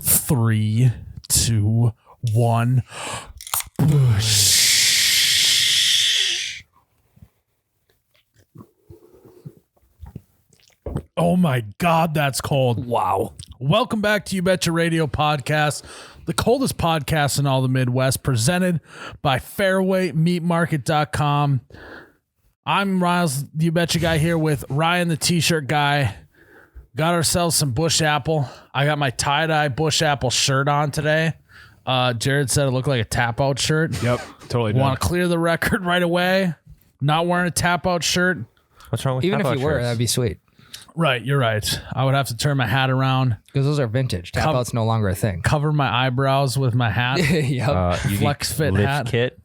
3, 2, 1. Oh my God, that's cold. Wow. Welcome back to You Betcha Radio Podcast, the coldest podcast in all the Midwest, presented by FairwayMeatMarket.com. I'm Riles, the You Betcha guy, here with Ryan, the t-shirt guy. Got ourselves some Bush Apple. I got my tie-dye Bush Apple shirt on today. Jared said it looked like a tap-out shirt. Yep, totally. Want to clear the record right away. Not wearing a tap-out shirt. What's wrong with Even if tap-out you were, shirts? that'd be sweet. Right, you're right. I would have to turn my hat around, Because those are vintage. Tap out's no longer a thing. cover my eyebrows with my hat, Yep. You flex get fit lift hat. kit,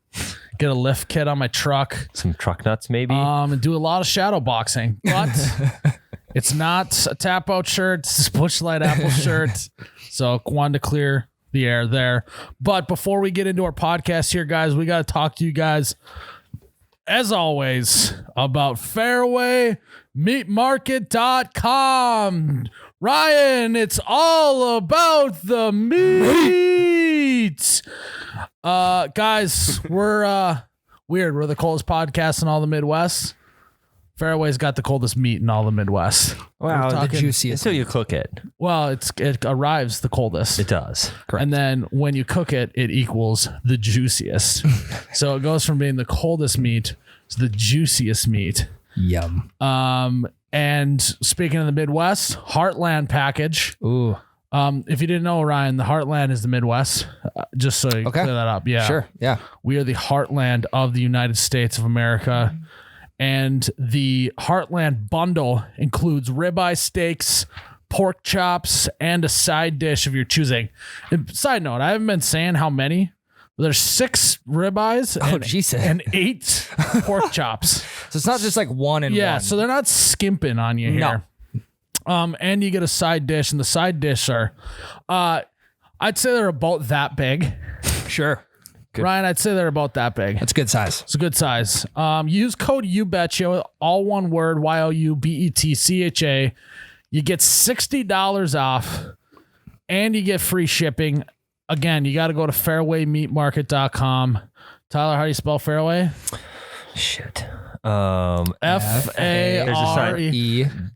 get a lift kit on my truck, some truck nuts maybe. and do a lot of shadow boxing. But it's not a tap out shirt. It's a Bush Light Apple shirt. So wanted to clear the air there. But before we get into our podcast here, guys, we got to talk to you guys, as always, about FairwayMeatMarket.com. Ryan, it's all about the meat. Guys, we're weird. We're the coldest podcast in all the Midwest. Fairway's got the coldest meat in all the Midwest. Wow, The talking- juiciest. until you cook it, Well, it arrives the coldest. it does. Correct. And then when you cook it, it equals the juiciest. So it goes from being the coldest meat to the juiciest meat. Yum. And speaking of the Midwest, Heartland package. Ooh. If you didn't know, Ryan, the Heartland is the Midwest. Just so you Okay. clear that up. Yeah. Sure. Yeah. We are the heartland of the United States of America. And the Heartland bundle includes ribeye steaks, pork chops, and a side dish of your choosing. And side note, I haven't been saying how many. There's 6 ribeyes Oh, and, Jesus. and 8 pork chops. So it's not just like one and Yeah, one. so they're not skimping on you here. And you get a side dish, and the side dish are, I'd say they're about that big. Sure. Good. Ryan, I'd say they're about that big. That's good size. It's a good size. Use code YouBetcha, all one word, YOUBETCHA. You get $60 off, and you get free shipping. Again, you got to go to FairwayMeatMarket.com. Tyler, how do you spell Fairway? Shit.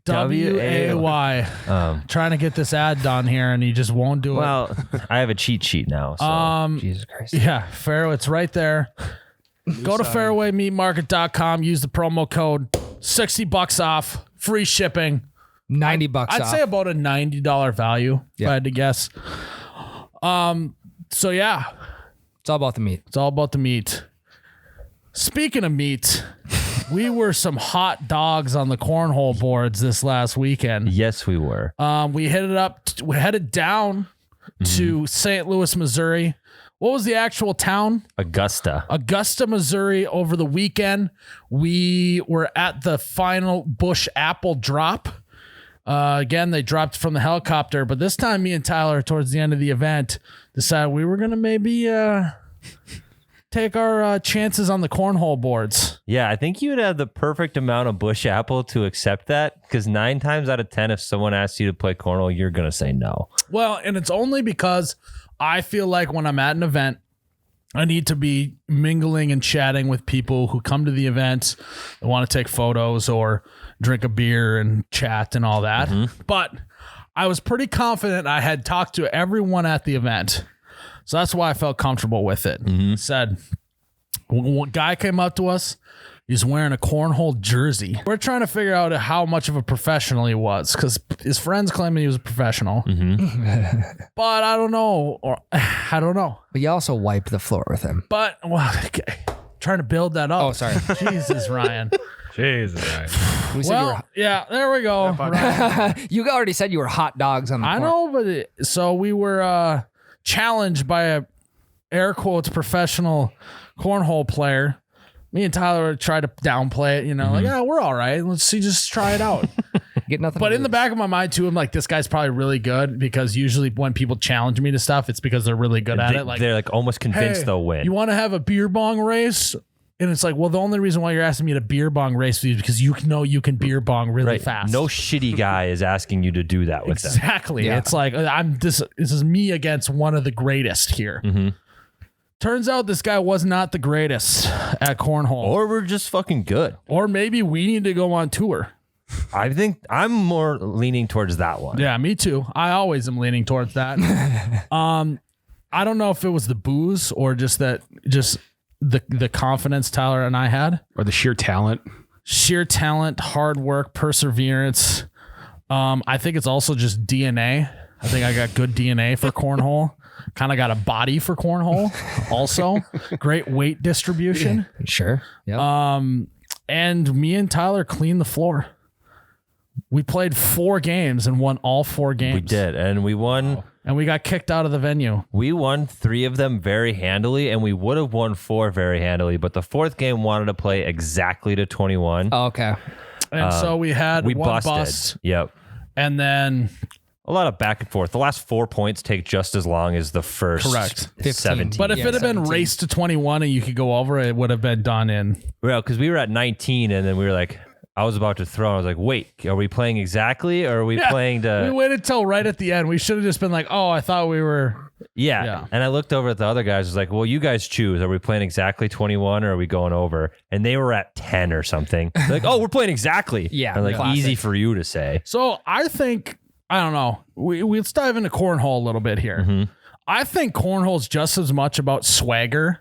FAREWAY. Trying to get this ad done here, and he just won't do it. Well, I have a cheat sheet now. So. Jesus Christ. Yeah, Fairway, it's right there. Go to FairwayMeatMarket.com. Use the promo code. $60 off. Free shipping. $90 I'd off. say about a $90 value, if Yeah. I had to guess. So yeah, It's all about the meat. it's all about the meat. Speaking of meat, we were some hot dogs on the cornhole boards this last weekend. Yes, we were. We we headed down to St. Louis, Missouri. What was the actual town? Augusta. Augusta, Missouri. Over the weekend, we were at the final Bush Apple drop. Again, they dropped from the helicopter, but this time me and Tyler, towards the end of the event, decided we were going to maybe take our chances on the cornhole boards. Yeah, I think you'd have the perfect amount of Bush Apple to accept that, because 9 times out of 10, if someone asks you to play cornhole, you're going to say no. Well, and it's only because I feel like when I'm at an event, I need to be mingling and chatting with people who come to the event and want to take photos or drink a beer and chat and all that. But I was pretty confident I had talked to everyone at the event. So that's why I felt comfortable with it. Said, one guy came up to us. He's wearing a cornhole jersey. We're trying to figure out how much of a professional he was, because his friends claiming he was a professional. But I don't know. I don't know. But you also wipe the floor with him. But, well, okay. Trying to build that up. Oh, sorry. Jesus, Ryan. Jesus, Ryan. We said Well, yeah, there we go. Ryan. you already said you were hot dogs on the I corn. know, but so we were challenged by a air quotes professional cornhole player. Me and Tyler tried to downplay it, like, yeah, we're all right. Let's see, just try it out. Get nothing. But to in the lose. back of my mind too, I'm like, this guy's probably really good, because usually when people challenge me to stuff, it's because they're really good at it. Like, They're like almost convinced hey, they'll win. you want to have a beer bong race? And it's like, well, the only reason why you're asking me to beer bong race with you is because you know you can beer bong really Right. fast. No shitty guy is asking you to do that with them. Exactly. Yeah. It's like this is me against one of the greatest here. Mm-hmm. Turns out this guy was not the greatest at cornhole. Or we're just fucking good. Or maybe we need to go on tour. I think I'm more leaning towards that one. Yeah, me too. I always am leaning towards that. I don't know if it was the booze or just the confidence Tyler and I had. Or the sheer talent. Sheer talent, hard work, perseverance. I think it's also just DNA. I think I got good DNA for cornhole. Kind of got a body for cornhole. Also, great weight distribution. Sure. Yep. And me and Tyler cleaned the floor. We played 4 games and won all 4 games. We did. And we won. And we got kicked out of the venue. We won 3 of them very handily, and we would have won 4 very handily. But the 4th game wanted to play exactly to 21. Oh, okay. And so we had We one busted. bust. Yep. And then A lot of back and forth. The last 4 points take just as long as the first Correct. 17. But if Yeah, it had been 17. raced to 21 and you could go over, it would have been done in. Well, because we were at 19, and then we were like, I was about to throw. And I was like, wait, are we playing exactly, or are we playing We to? waited till right at the end. We should have just been like, oh, I thought we were. Yeah. Yeah. And I looked over at the other guys. I was like, well, you guys choose. Are we playing exactly 21, or are we going over? And they were at 10 or something. They're like, oh, we're playing exactly. Yeah, I'm like, classic. easy for you to say. So I think, I don't know. Let's dive into cornhole a little bit here. Mm-hmm. I think cornhole is just as much about swagger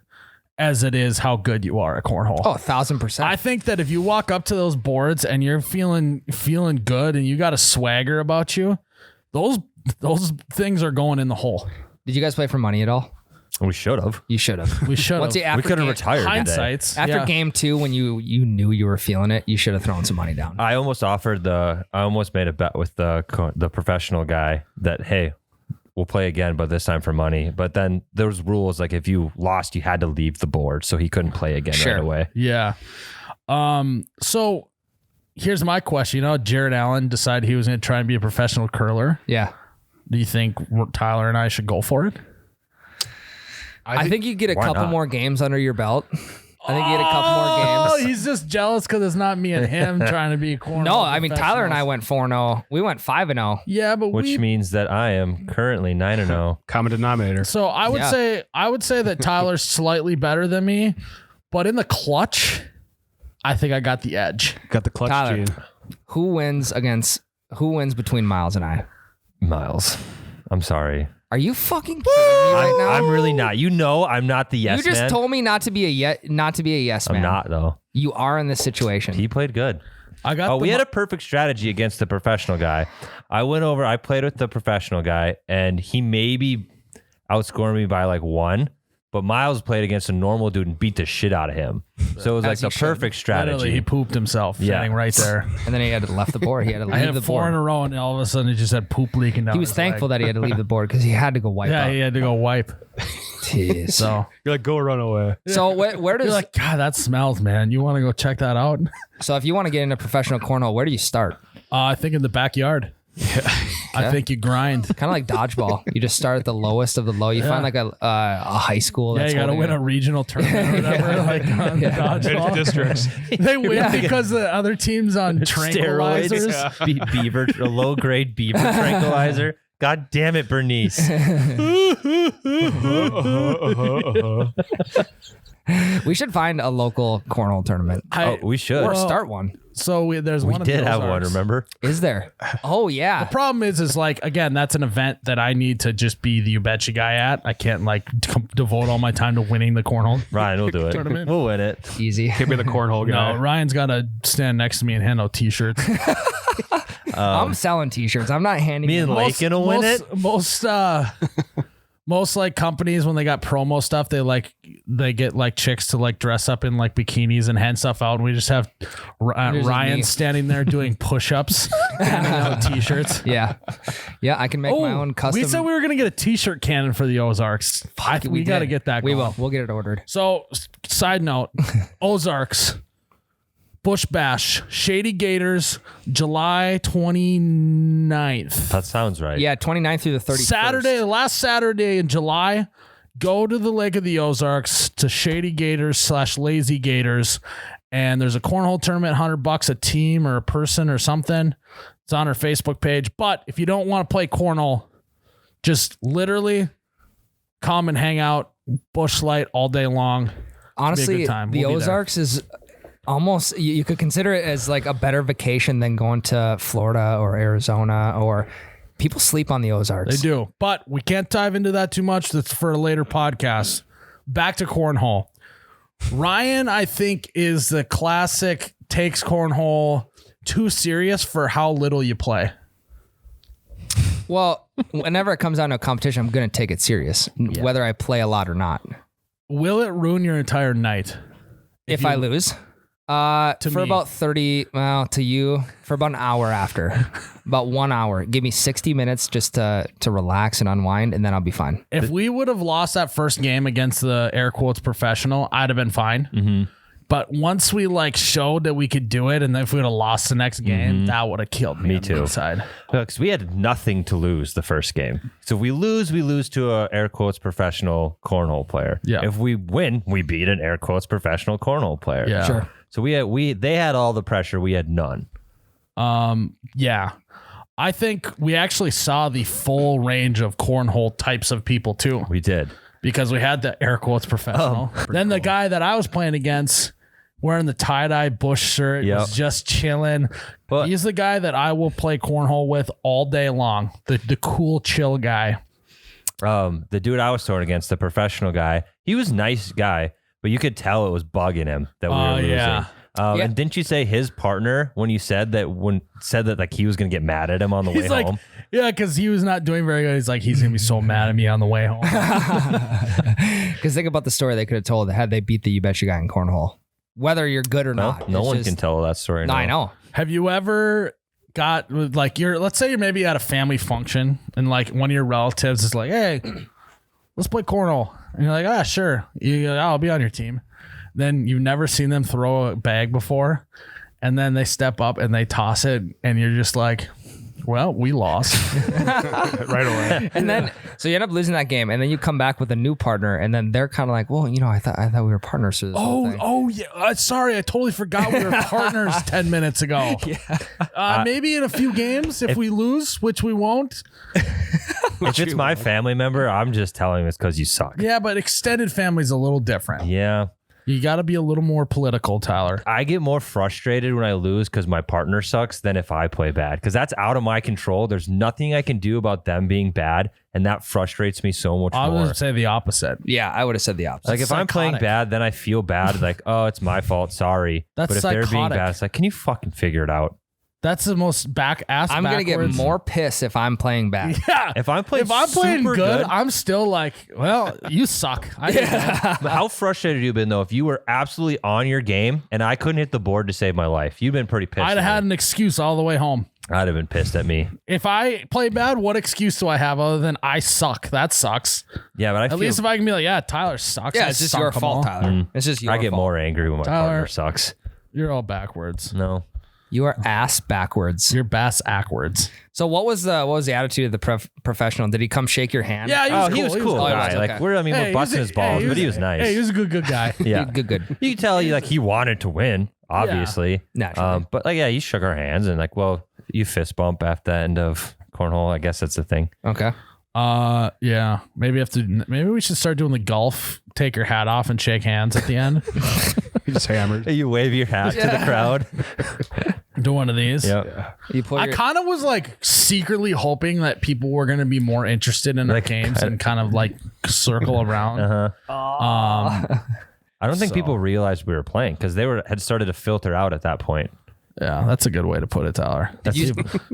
as it is how good you are at cornhole. Oh, 1,000%. I think that if you walk up to those boards and you're feeling good and you got a swagger about you, those things are going in the hole. Did you guys play for money at all? We should have. You should have. We should Once you have. We after could have game, retired today. Hindsight's. after yeah. game 2 when you knew you were feeling it, you should have thrown some money down. I almost made a bet with the professional guy that, hey, we'll play again, but this time for money. But then there was rules, like if you lost, you had to leave the board, so he couldn't play again Sure. right away. Yeah. So here's my question. You know, Jared Allen decided he was going to try and be a professional curler. Yeah. Do you think Tyler and I should go for it? I think you get a Why couple not? more games under your belt. I think you get a couple more Oh, games. he's just jealous because it's not me and him trying to be a corner. No, I mean, Tyler and I went 4-0. We went 5-0. Yeah, but Which means that I am currently 9-0. Common denominator. So I would say that Tyler's slightly better than me, but in the clutch, I think I got the edge. Got the clutch Tyler. gene. Who wins between Miles and I? Miles. I'm sorry. Are you fucking kidding me right now? I'm really not. You know I'm not the yes you just man. told me not to be a yes man. I'm not, though. You are in this situation. He played good. I got. Oh, we had a perfect strategy against the professional guy. I played with the professional guy, and he maybe outscored me by like 1. But Miles played against a normal dude and beat the shit out of him. So it was like As he the should. perfect Literally, strategy. he pooped himself Yeah. standing right there. And then he had to left the board. He had to I leave had the 4 in a board. row, and all of a sudden, it just had poop leaking down. He was his thankful leg. that he had to leave the board because he had to go wipe Yeah, up. he had to go wipe. Jeez. So You're like, go run away. So where does you're like, God, that smells, man. You want to go check that out? so if you want to get into professional cornhole, where do you start? I think in the backyard. I think you grind. Kind of like dodgeball. You just start at the lowest of the low. You find like a high school. Yeah, That's you got to holding win it. a regional tournament or whatever. Like on the dodgeball. Districts. They win because the other team's on Steroids, tranquilizers. beaver, a low grade beaver tranquilizer. God damn it, Bernice. We should find a local cornhole tournament We should. or start one. So there's We one. did of the have one, Ozarks. remember? Is there? Oh yeah. Problem is like, again, that's an event that I need to just be the you betcha guy at. I can't like devote all my time to winning the cornhole. Ryan, we'll do it. Tournament. We'll win it. Easy. Can't be the cornhole guy. No, Ryan's got to stand next to me and hand out t-shirts. I'm selling T-shirts. I'm not handing. Me and them. Lakin will win it. Most like companies when they got promo stuff, they get like chicks to like dress up in like bikinis and hand stuff out, and we just have Here's Ryan me. standing there doing push-ups, handing out t-shirts. Yeah, yeah. I can make my own custom. We said we were gonna get a t-shirt cannon for the Ozarks. We got to did. get that. We going. will. We'll get it ordered. So, side note, Ozarks, Bush Bash, Shady Gators, July 29th. That sounds right. Yeah, 29th through the 31st. Last Saturday in July, go to the Lake of the Ozarks to Shady Gators / Lazy Gators, and there's a cornhole tournament, $100 a team or a person or something. It's on our Facebook page. But if you don't want to play cornhole, just literally come and hang out, bush light all day long. Honestly, good time. the We'll be there. Ozarks is almost, you could consider it as like a better vacation than going to Florida or Arizona, or people sleep on the Ozarks. They do. But we can't dive into that too much. That's for a later podcast. Back to cornhole. Ryan, I think, is the classic takes cornhole too serious for how little you play. Well, whenever it comes down to a competition, I'm going to take it serious, whether I play a lot or not. Will it ruin your entire night? If I lose, for me. about 30, well, to you, for about an hour after, about 1 hour. Give me 60 minutes just to relax and unwind, and then I'll be fine. If we would have lost that first game against the air quotes professional, I'd have been fine. Mm-hmm. But once we like showed that we could do it, and then if we would have lost the next game, that would have killed me. Me on the too. inside. Because we had nothing to lose the first game. So if we lose to a air quotes professional cornhole player. Yeah. If we win, we beat an air quotes professional cornhole player. Yeah. Sure. So they had all the pressure. We had none. Yeah. I think we actually saw the full range of cornhole types of people too, We did. because we had the air quotes professional. Then the guy that I was playing against, wearing the tie-dye bush shirt, Yep. was just chilling. But- He's the guy that I will play cornhole with all day long. The cool, chill guy. The dude I was throwing against, the professional guy, he was a nice guy, but you could tell it was bugging him that we were losing. yeah. Yeah. And didn't you say his partner when you said that like he was gonna get mad at him on the way He's like, home? yeah, because he was not doing very good. He's like, he's gonna be so mad at me on the way home. Because think about the story they could have told had they beat the You Betcha guy in cornhole. Whether you're good or not. No It's one just- can tell that story. No, now. I know. Have you ever got like let's say you're maybe at a family function and like one of your relatives is like, hey, let's play cornhole. And you're like, ah, sure. I'll be on your team. Then you've never seen them throw a bag before. And then they step up and they toss it. And you're just like, well, we lost. Right away. And then, so you end up losing that game, and then you come back with a new partner, and then they're kind of like, well, I thought we were partners through this whole thing. Oh yeah. Sorry, I totally forgot we were partners 10 minutes ago. Yeah. Maybe in a few games if we lose, which we won't. If it's my family member, I'm just telling him it's because you suck. Yeah, but extended family's a little different. Yeah. You got to be a little more political, Tyler. I get more frustrated when I lose because my partner sucks than if I play bad, because that's out of my control. There's nothing I can do about them being bad, and that frustrates me so much I more. would say the opposite. Yeah, I would have said the opposite. Like if I'm playing psychotic. bad, then I feel bad. Like, oh, it's my fault. Sorry. That's but if they're being psychotic. bad, it's like, can you fucking figure it out? That's the most I'm going to get backwards. more pissed if I'm playing bad. Yeah. If I'm playing good, super good, I'm still like, well, you suck. I know. But how frustrated you been though if you were absolutely on your game and I couldn't hit the board to save my life? You've been pretty pissed. I'd at have had me. an excuse all the way home. I'd have been pissed at me. If I play bad, what excuse do I have other than I suck? That sucks. Yeah, but I At feel least if I can be like, yeah, Tyler sucks. Yeah, I it's just suck your them fault, all. Tyler. It's just your I get fault. more angry when my Tyler. partner sucks. You're all backwards. No. You are ass backwards. You're bass backwards. So what was the attitude of the professional? Did he come shake your hand? Yeah, He was cool. cool. Guy. Oh, Like okay. we're Hey, busting his balls, but he was nice. Hey, he was a good guy. yeah. Good. You could tell he wanted to win, obviously. Naturally. But like, yeah, he shook our hands and like, well, you fist bump at the end of cornhole. I guess that's the thing. Okay. Yeah. Maybe we should start doing the golf. Take your hat off and shake hands at the end. He just hammered. You wave your hat to the crowd. Do one of these. Yep. You put I your, kind of was like secretly hoping that people were going to be more interested in our Like, games and kind of like circle around. Uh-huh. I don't think people realized we were playing because they had started to filter out at that point. Yeah, that's a good way to put it, Tyler.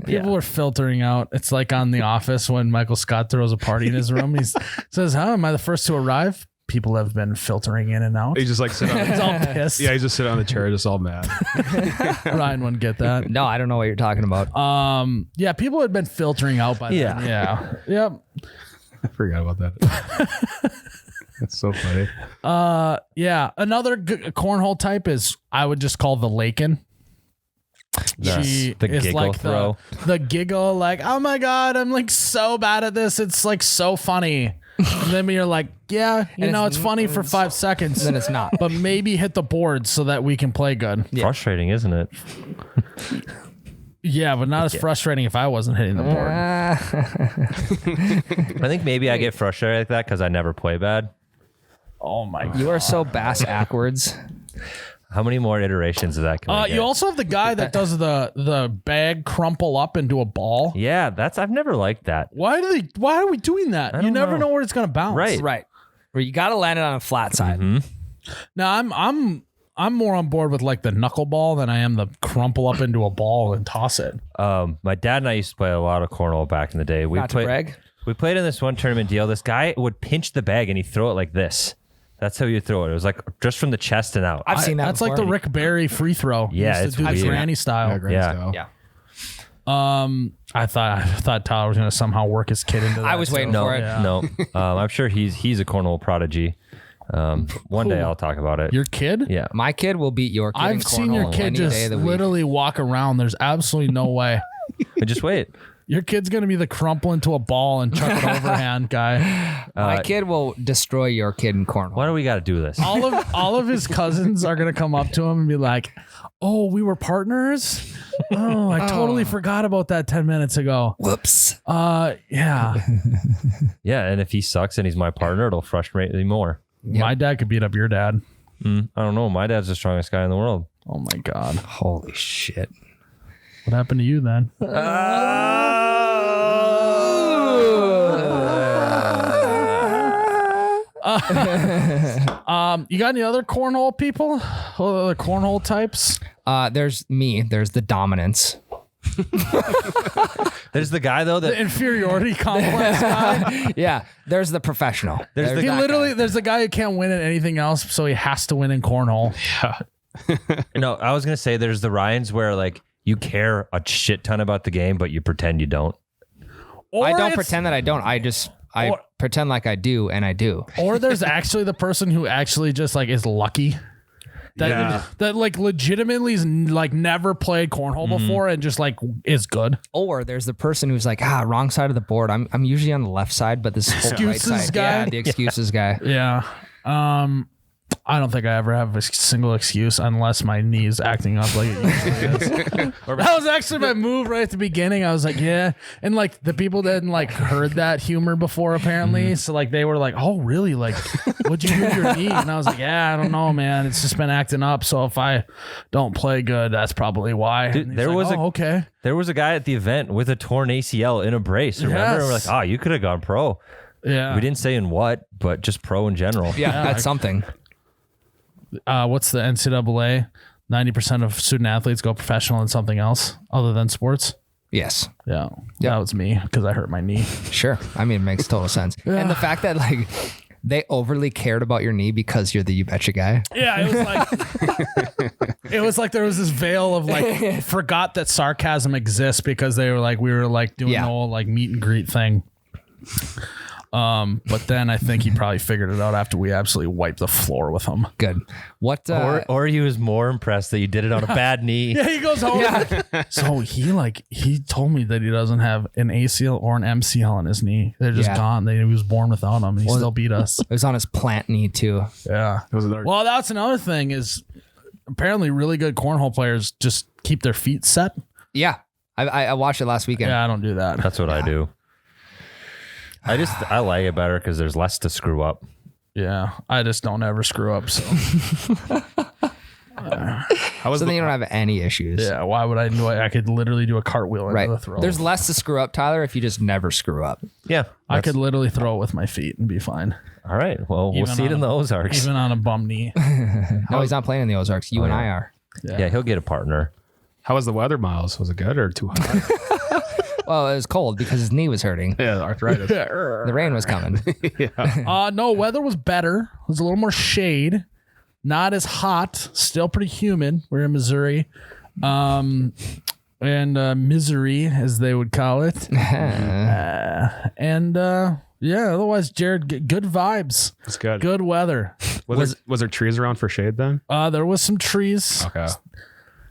People were filtering out. It's like on The Office when Michael Scott throws a party in his room. He says, "How am I the first to arrive?" People have been filtering in and out. He's just like sitting He's on all pissed. Yeah, he's just sitting on the chair, just all mad. Ryan wouldn't get that. No, I don't know what you're talking about. Yeah, people had been filtering out by then. Yeah. Yep. I forgot about that. That's so funny. Yeah. Another cornhole type is I would just call the Lakin. She The is giggle like throw. the giggle, like, oh my God, I'm like so bad at this. It's like so funny. And then you're like, yeah, it's funny for 5 seconds. Then it's not. But maybe hit the board so that we can play good. Frustrating, isn't it? Yeah, but not as frustrating if I wasn't hitting the board. I think maybe I get frustrated like that because I never play bad. Oh my god. You are so bass backwards. How many more iterations of that can we get? You also have the guy that does the bag crumple up into a ball. Yeah, I've never liked that. Why are we doing that? You don't never know. know where it's gonna bounce. Right. Right. Where you got to land it on a flat side. Now I'm more on board with like the knuckleball than I am the crumple up into a ball and toss it. My dad and I used to play a lot of cornhole back in the day. Not to brag. We played in this one tournament deal. This guy would pinch the bag and he'd throw it like this. That's how you throw it. It was like just from the chest and out. I've seen that. That's like the Rick Barry free throw. He Yeah, used to it's do the weird. granny style. Yeah. I thought Tyler was gonna somehow work his kid into that. I was waiting too. for it. Yeah. No. I'm sure he's a cornhole prodigy. One day I'll talk about it. Your kid? Yeah. My kid will beat your kid. in I've seen your cornhole kid any day just of the week. literally walk around. There's absolutely no way. But just wait. Your kid's gonna be the crumple into a ball and chuck it overhand guy. My kid will destroy your kid in cornhole. Why do we got to do this? All of his cousins are gonna come up to him and be like, "Oh, we were partners. Oh, I totally forgot about that 10 minutes ago. Whoops. Yeah, Yeah, and if he sucks and he's my partner, it'll frustrate me more. my dad could beat up your dad. I don't know. My dad's the strongest guy in the world. Oh my god, Holy shit. what happened to you then? You got any other cornhole people? Other cornhole types? There's me. There's the dominance. There's the guy though The that inferiority complex guy. Yeah. There's the professional. There's the He that literally, there's a guy who can't win at anything else, so he has to win in cornhole. no, I was gonna say there's the Ryans where like you care a shit ton about the game, but you pretend you don't. Or I don't it's- pretend that I don't. I Or- pretend like I do, and I do. Or there's actually the person who actually just like is lucky. That like legitimately is like never played cornhole before and just like is good. Or there's the person who's like, wrong side of the board. I'm usually on the left side, but this whole right Excuses side. guy? Yeah, the excuses guy. Yeah. I don't think I ever have a single excuse unless my knee is acting up like it usually is. That was actually my move right at the beginning. I was like, yeah. And like the people that hadn't like heard that humor before apparently. So like they were like, oh really? Like what'd you do to your knee? And I was like, yeah, I don't know, man. It's just been acting up. So if I don't play good, that's probably why. Dude, And he's there like, was okay. There was a guy at the event with a torn ACL in a brace. Remember? Yes. And we're like, oh, you could have gone pro. Yeah. We didn't say in what, but just pro in general. Yeah, that's something. What's the NCAA? 90% of student athletes go professional in something else other than sports. Yes. Yeah. That was me because I hurt my knee. Sure. I mean, it makes total sense. And the fact that like they overly cared about your knee because you're the You Betcha guy. Yeah, it was like there was this veil of like forgot that sarcasm exists because they were like we were like doing Yeah. the whole like meet and greet thing. But then I think he probably figured it out after we absolutely wiped the floor with him. Good. What? Or he was more impressed that you did it on a bad knee. Yeah, he goes home. So he told me that he doesn't have an ACL or an MCL on his knee. They're just Yeah. gone. He was born without them, and he still beat us. It was on his plant knee too. Yeah. Well, that's another thing is apparently really good cornhole players just keep their feet set. Yeah. I watched it last weekend. Yeah, I don't do that. That's what I do. I like it better because there's less to screw up. Yeah, I just don't ever screw up. So So then you don't have any issues. yeah, why would I do it? I could literally do a cartwheel into Right. the throw. There's less to screw up, Tyler, if you just never screw up. Yeah. I could literally throw it with my feet and be fine, All right. Well, we'll Even see it on in the Ozarks. even on a bum knee. No, he's not playing in the Ozarks. You and I are. Yeah, he'll get a partner. How was the weather, Miles? Was it good or too hot? Well, it was cold because his knee was hurting. Yeah, arthritis. The rain was coming. No, weather was better. It was a little more shade, not as hot. Still pretty humid. We're in Missouri, and misery as they would call it. Yeah, otherwise, Jared, good vibes, It's good. good weather. Was there trees around for shade then? There was some trees. Okay.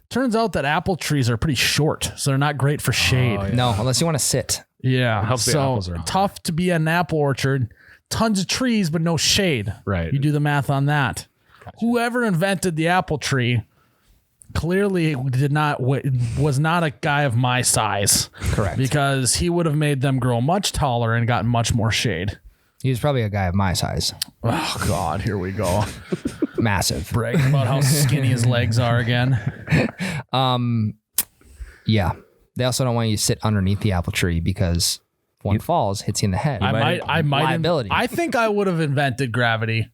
Turns out that apple trees are pretty short, so they're not great for shade. Oh, yeah. No, unless you want to sit. Yeah. helps the So apples are on. tough to be an apple orchard. Tons of trees, but no shade. Right. You do the math on that. Whoever invented the apple tree clearly was not a guy of my size. Correct. Because he would have made them grow much taller and gotten much more shade. He was probably a guy of my size. Oh God, here we go. Massive. Bragging about how skinny his legs are again. Yeah. They also don't want you to sit underneath the apple tree because one falls, hits you in the head. I might. Liability. I think I would have invented gravity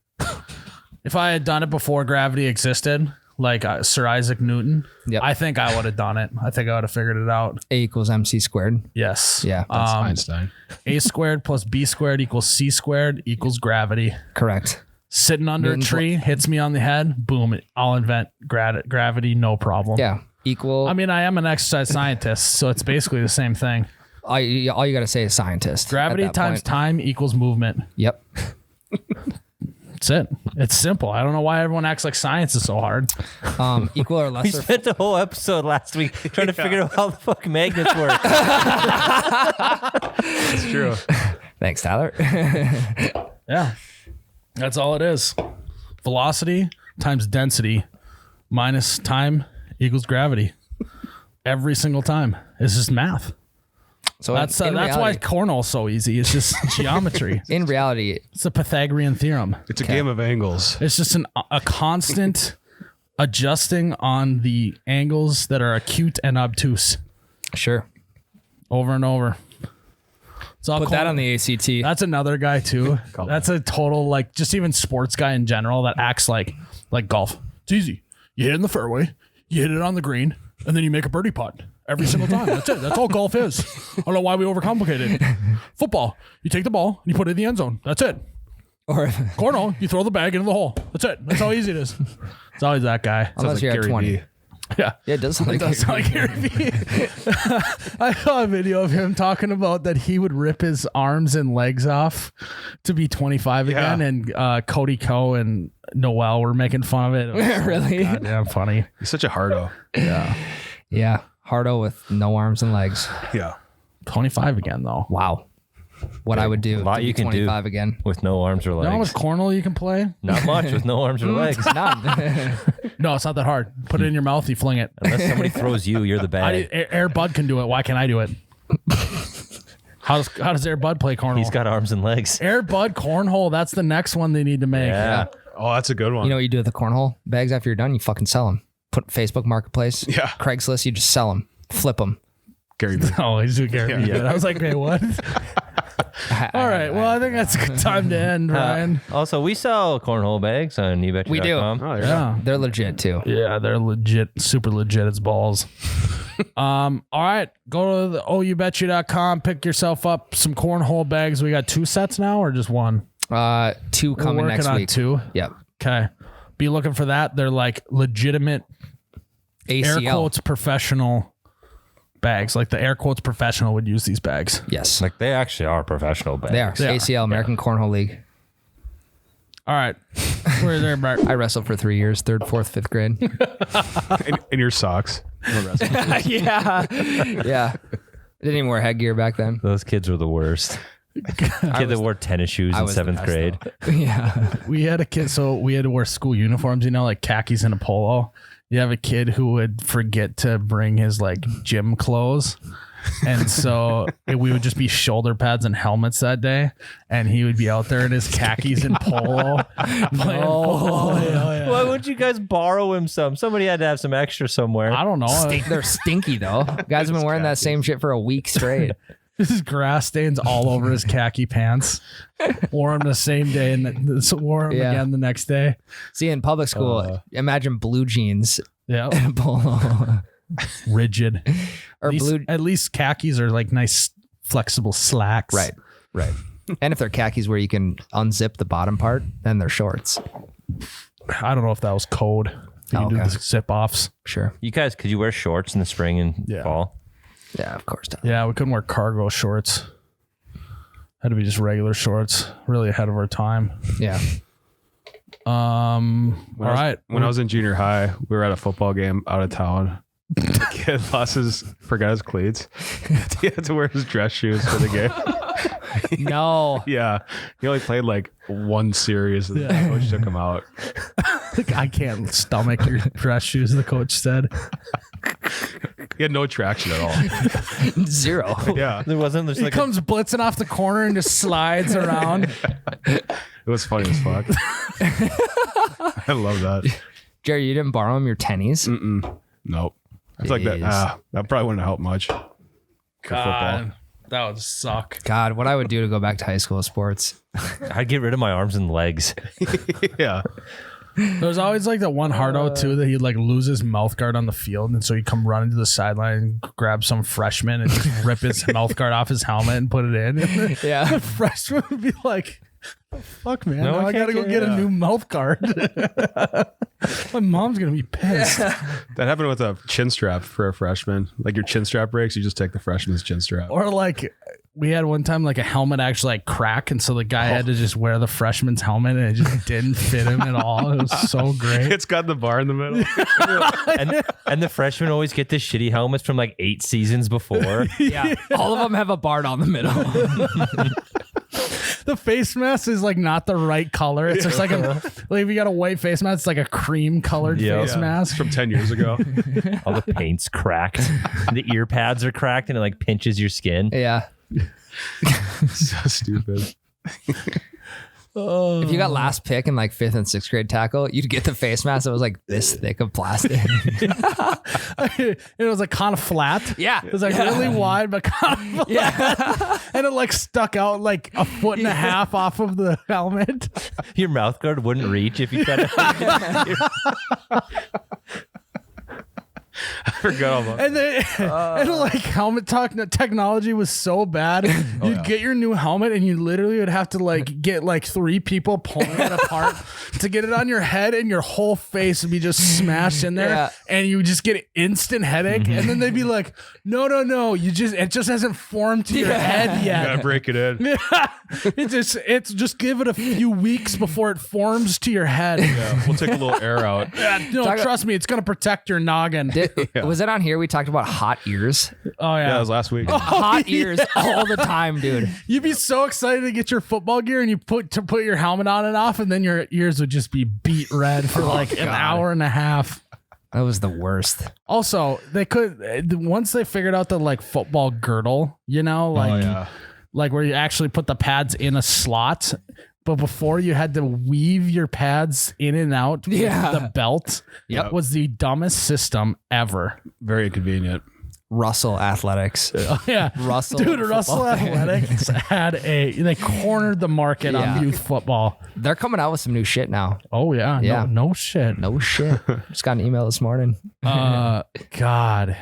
if I had done it before gravity existed, like Sir Isaac Newton. Yep. I think I would have done it. I think I would have figured it out. A equals MC squared. Yes. Yeah. That's Einstein. A squared plus B squared equals C squared equals gravity. Correct. Sitting under Newton's a tree, hits me on the head, boom, I'll invent gravity, no problem. Yeah. Equal. I mean, I am an exercise scientist, so it's basically the same thing. all you got to say is scientist. Gravity at that times point. time equals movement. Yep. That's it. It's simple. I don't know why everyone acts like science is so hard. Equal or We lesser. spent the whole episode last week trying to figure out how the fuck magnets work. It's true. Thanks, Tyler. Yeah. That's all it is. Velocity times density minus time equals gravity. Every single time. It's just math. So That's in why reality- cornhole's so easy. It's just geometry. in reality, It's a Pythagorean theorem. It's a game of angles. It's just a constant adjusting on the angles that are acute and obtuse sure. over and over. It's all Put that on the ACT. That's another guy too. That's a total like just even sports guy in general that acts like golf. It's easy. You hit it in the fairway, you hit it on the green, and then you make a birdie putt every single time. That's it. That's all golf is. I don't know why we overcomplicate it. Football, you take the ball and you put it in the end zone. That's it. Or Cornhole, you throw the bag into the hole. That's it. That's how easy it is. It's always that guy. unless you're at Gary 20. Vee. Yeah. Yeah, it does sound like That's like Gary Vee. I saw a video of him talking about that he would rip his arms and legs off to be 25 Yeah. again, and Cody Ko and Noel were making fun of it. It was Really? goddamn funny. He's such a hardo. Yeah. Hardo with no arms and legs. Yeah. 25 again though. Wow. What I would do. A lot to be you can do. 25 again. With no arms or You know how much legs. cornhole you can play? Not much with no arms or legs. None. No, it's not that hard. Put it in your mouth, you fling it. Unless somebody throws you, you're the bad. Air Bud can do it. Why can't I do it? How does Air Bud play cornhole? He's got arms and legs. Air Bud cornhole. That's the next one they need to make. Yeah. Oh, that's a good one. You know what you do with the cornhole bags after you're done? You fucking sell them. Put Facebook Marketplace. Yeah. Craigslist, you just sell them. Flip them. Gary Vee. Oh, he's doing Gary Vee. I was like, wait, what? All right. Well, I think that's a good time to end, Ryan. Also, we sell cornhole bags on eBetcha.com. We do. Oh, there you go. Yeah. They're legit too. Yeah, they're legit, super legit as balls. All right. Go to the OUBetcha.com, pick yourself up some cornhole bags. We got 2 sets now or just one? 2 We're coming working next on week. 2. Yep. Okay. Be looking for that. They're like legitimate air ACL. quotes professional bags. Like the air quotes professional would use these bags. Yes. Like, they actually are professional bags. They are. They are. ACL, American Cornhole League. All right. We're there, Bart. I wrestled for 3 years, 3rd, 4th, 5th grade. In your socks. yeah. Yeah. I didn't even wear headgear back then. Those kids were the worst. Kid that wore tennis shoes I in was the 7th best, grade. Yeah. We had a kid, so we had to wear school uniforms, you know, like khakis and a polo. You have a kid who would forget to bring his like gym clothes. And so we would just be shoulder pads and helmets that day. And he would be out there in his khakis and polo. Playing polo. Yeah. Why wouldn't you guys borrow him some? Somebody had to have some extra somewhere. I don't know. They're stinky though. Guys have been wearing that same shit for a week straight. His grass stains all over his khaki pants. Wore them the same day and wore them Yeah. again the next day. See, in public school, imagine blue jeans Yeah. and a polo. Rigid. Or blue. At least khakis are like nice, flexible slacks. Right. Right. And if they're khakis where you can unzip the bottom part, then they're shorts. I don't know if that was code. You can do Okay. the zip offs. Sure. You guys, could you wear shorts in the spring and Yeah. fall? Yeah, of course. Tyler. Yeah, we couldn't wear cargo shorts. Had to be just regular shorts. Really ahead of our time. Yeah. All right. When I was in junior high, we were at a football game out of town. kid forgot his cleats. He had to wear his dress shoes for the game. No. Yeah. He only played like one series and the coach took him out. I can't stomach your dress shoes, the coach said. He had no traction at all. Zero. Yeah. There wasn't just He like comes blitzing off the corner and just slides around. It was funny as fuck. I love that. Jerry, you didn't borrow him your tennies? Nope. I feel like Jeez. that probably wouldn't help much for football. That would suck. God, what I would do to go back to high school sports. I'd get rid of my arms and legs. Yeah. There's always like that one hardo too that he'd like lose his mouth guard on the field, and so he'd come running to the sideline and grab some freshman and just rip his mouth guard off his helmet and put it in. And Yeah. the freshman would be like, "Fuck, man! No, Now I I gotta go can't get get a new mouth guard." My mom's gonna be pissed. That happened with a chin strap for a freshman. Like your chin strap breaks, you just take the freshman's chin strap. Or like we had one time like a helmet actually like crack, and so the guy had to just wear the freshman's helmet, and it just didn't fit him at all. It was so great. It's got the bar in the middle. and the freshmen always get the shitty helmets from like 8 seasons before. Yeah. All of them have a bar down the middle. The face mask is like not the right color. It's just like if you got a white face mask, it's like a cream colored Yeah. face mask. From 10 years ago. All the paint's cracked. The ear pads are cracked and it like pinches your skin. Yeah. So stupid. If you got last pick in like 5th and 6th grade tackle, you'd get the face mask that was like this thick of plastic. It was like kind of flat. Yeah. It was like really wide, but kind of flat. Yeah. And it like stuck out like a foot and a half off of the helmet. Your mouth guard wouldn't reach if you tried to. I forgot all about And then and like helmet technology was so bad. You'd get your new helmet and you literally would have to like get like 3 people pulling it apart to get it on your head, and your whole face would be just smashed in there. Yeah. And you would just get an instant headache. And then they'd be like, no, it just hasn't formed to your head You gotta yet. break it in. It's just give it a few weeks before it forms to your head. Yeah, we'll take a little air out. No, trust me, it's gonna protect your noggin. Was it on here? We talked about hot ears. Oh Yeah, that was last week. Hot ears all the time, dude. You'd be so excited to get your football gear, and you put your helmet on and off, and then your ears would just be beat red for like an hour and a half. That was the worst. Also, they could once they figured out the like football girdle, like where you actually put the pads in a slot. But before you had to weave your pads in and out with the belt. Yep. Was the dumbest system ever. Very inconvenient. Russell Athletics. Yeah. Russell. Dude, Russell Athletics they cornered the market Yeah. on youth football. They're coming out with some new shit now. Oh yeah. Yeah. No shit. No shit. Just got an email this morning. God.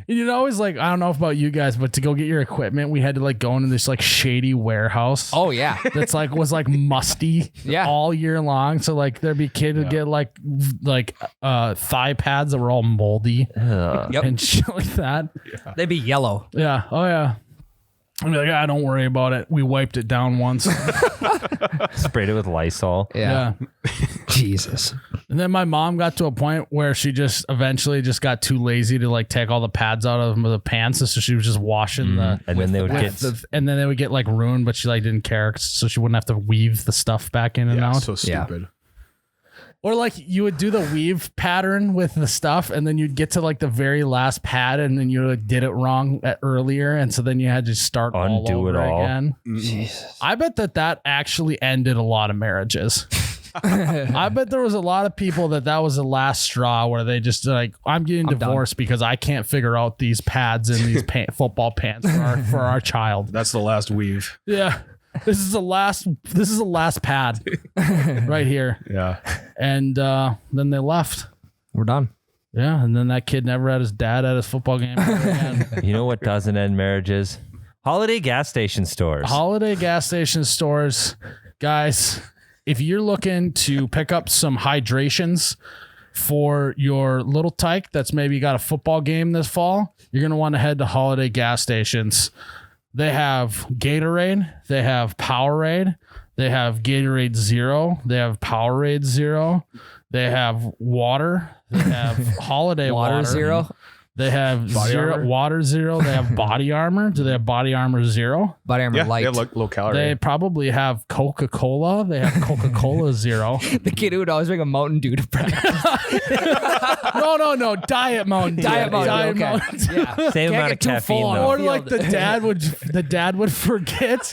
You'd always like, I don't know about you guys, but to go get your equipment, we had to like go into this like shady warehouse. Oh yeah. That's like was like musty Yeah. all year long. So like there'd be kids who get like thigh pads that were all moldy Yep. and shit like that. They'd be yellow. Yeah. Oh yeah. I'd be like, don't worry about it. We wiped it down once. Sprayed it with Lysol. Yeah. Yeah. Jesus. And then my mom got to a point where she just eventually just got too lazy to like take all the pads out of the pants, so she was just washing the. And then they would get And then they would get like ruined, but she like didn't care, so she wouldn't have to weave the stuff back in and Yeah, out. so stupid. Or like you would do the weave pattern with the stuff, and then you'd get to like the very last pad, and then you did it wrong earlier, and so then you had to start all Undo it over all. again. Jesus. I bet that actually ended a lot of marriages. I bet there was a lot of people that was the last straw where they just like, I'm getting divorced because I can't figure out these pads in these football pants for our child. That's the last weave. Yeah. This is the last pad right here. Yeah. And then they left. We're done. Yeah. And then that kid never had his dad at his football game ever again. You know what doesn't end marriages? Holiday gas station stores. Holiday gas station stores. Guys, if you're looking to pick up some hydrations for your little tyke that's maybe got a football game this fall, you're going to want to head to Holiday gas stations. They have Gatorade, they have Powerade, they have Gatorade Zero, they have Powerade Zero, they have water, They have holiday water. Zero. They have armor? water zero. They have body armor. Do they have body armor zero? Body armor Yeah, light. they have low calorie. They probably have Coca-Cola. They have Coca-Cola zero. The kid who would always bring a Mountain Dew to practice. No. Diet Mountain Dew. Diet Mountain Dew, okay. Mountain Dew. Yeah. Same Can't amount get of too caffeine, full on though. Or the like field. the dad would forget.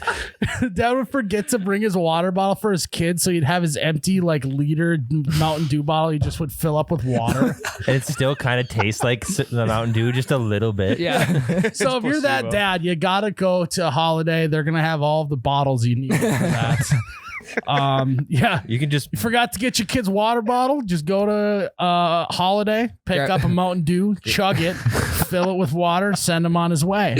The dad would forget to bring his water bottle for his kid, so he'd have his empty like liter Mountain Dew bottle. He just would fill up with water. And it still kind of tastes like the Mountain Dew, just a little bit. Yeah. So if you're that placebo. dad, you gotta go to Holiday. They're gonna have all of the bottles you need for that. Yeah. You can just You forgot to get your kid's water bottle? Just go to Holiday, pick Yeah. up a Mountain Dew, chug it, fill it with water, send him on his way.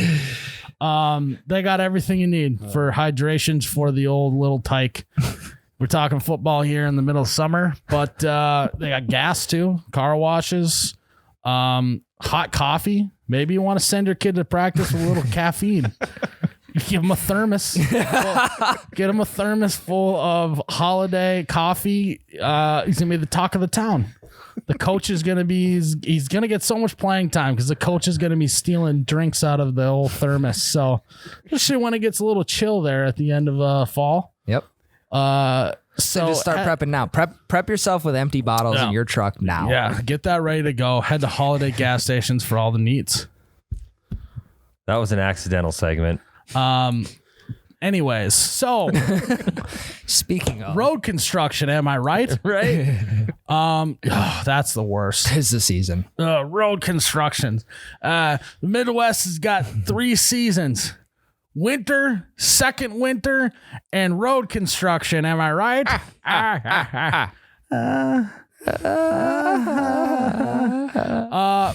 They got everything you need for hydrations for the old little tyke. We're talking football here in the middle of summer, but they got gas too, car washes, hot coffee. Maybe you want to send your kid to practice with a little caffeine. Give him a thermos. Get him a thermos full of Holiday coffee. He's gonna be the talk of the town. The coach is gonna be he's gonna get so much playing time because the coach is gonna be stealing drinks out of the old thermos. So especially when it gets a little chill there at the end of fall. Yep. So Just start prepping now. Prep yourself with empty bottles Yeah. in your truck now. Yeah, get that ready to go. Head to Holiday gas stations for all the needs. that was an accidental segment. Anyways, so Speaking of, road construction, am I right? right? That's the worst. Tis the season. Road constructions. The Midwest has got 3 seasons: winter, second winter, and road construction. Am I right?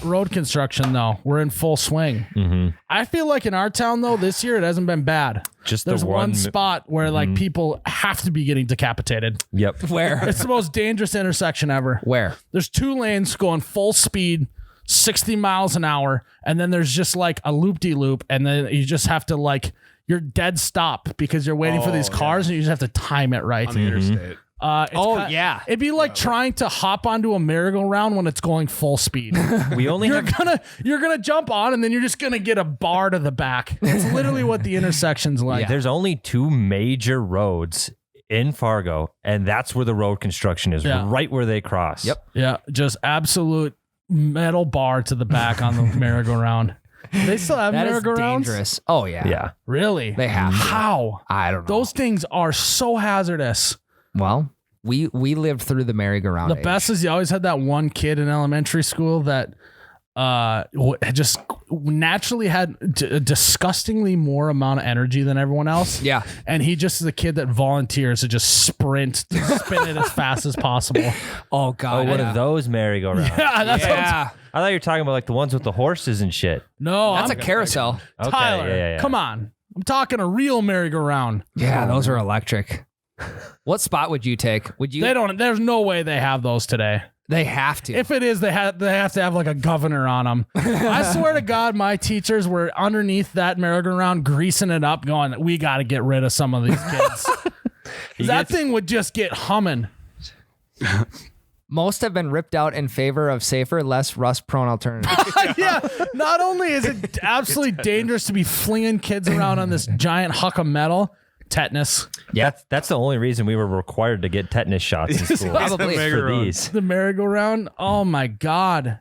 Road construction, though, we're in full swing. I feel like in our town, though, this year it hasn't been bad. Just There's the one spot where like people have to be getting decapitated. Yep. Where? It's the most dangerous intersection ever. Where? There's 2 lanes going full speed, 60 miles an hour, and then there's just like a loop-de-loop, and then you just have to like you're dead stop because you're waiting for these cars, and you just have to time it right. on the interstate. Yeah. It'd be like trying to hop onto a merry-go-round when it's going full speed. We only You're have gonna jump on, and then you're just gonna get a bar to the back. It's literally what the intersection's like. there's only 2 major roads in Fargo, and that's where the road construction is, Yeah. right where they cross. Yep. Yeah, just absolute metal bar to the back on the merry-go-round. They still have That is merry-go-rounds? dangerous. Oh yeah. Yeah. Really? They have to. How? I don't know. Those things are so hazardous. Well, we lived through the merry-go-round. The best is you always had that one kid in elementary school that just naturally had a disgustingly more amount of energy than everyone else. Yeah. And he just is a kid that volunteers to just sprint, to spin it as fast as possible. Oh Oh, god. one yeah. of those merry-go-rounds. Yeah, that's what I'm Yeah. I thought you were talking about like the ones with the horses and shit. No, That's I'm a carousel. Okay, Tyler. yeah. Come on. I'm talking a real merry-go-round. Yeah, those are electric. What spot would you take? Would you? They don't. There's no way they have those today. They have to. If it is, they have to have like a governor on them. I swear to God, my teachers were underneath that merry-go-round, greasing it up, going, "We got to get rid of some of these kids." That thing would just get humming. Most have been ripped out in favor of safer, less rust-prone alternatives. Yeah. Not only is it absolutely dangerous to be flinging kids around on this giant huck of metal, tetanus. Yeah. That's the only reason we were required to get tetanus shots in school. Probably. For these. The merry-go-round. Oh my God.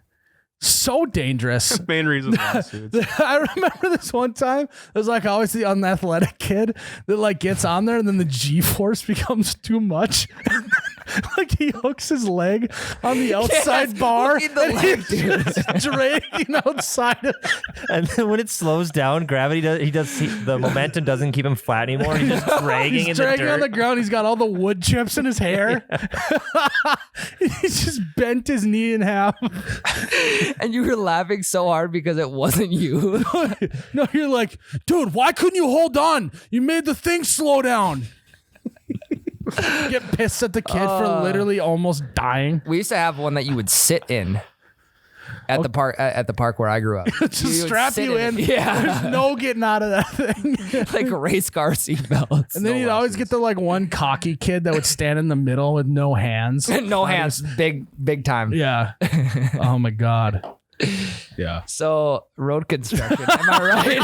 So dangerous. Main reason lawsuits. I remember this one time. There's like always the unathletic kid that like gets on there and then the G-force becomes too much. Like he hooks his leg on the outside bar. look at the and leg, he's just dragging outside. And then when it slows down, gravity the momentum doesn't keep him flat anymore. He's just dragging He's in dragging the on the dirt. ground. He's got all the wood chips in his hair. He's just bent his knee in half. And you were laughing so hard because it wasn't you. No, you're like, dude, why couldn't you hold on? You made the thing slow down. Get pissed at the kid for literally almost dying. We used to have one that you would sit in. at the park where I grew up. Just would strap sit you in. Yeah. There's no getting out of that thing. Like race car seatbelts. And then you'd always get the like one cocky kid that would stand in the middle with no hands. No hands. Big time. Yeah. Oh my God. Yeah. So road construction. Am I right?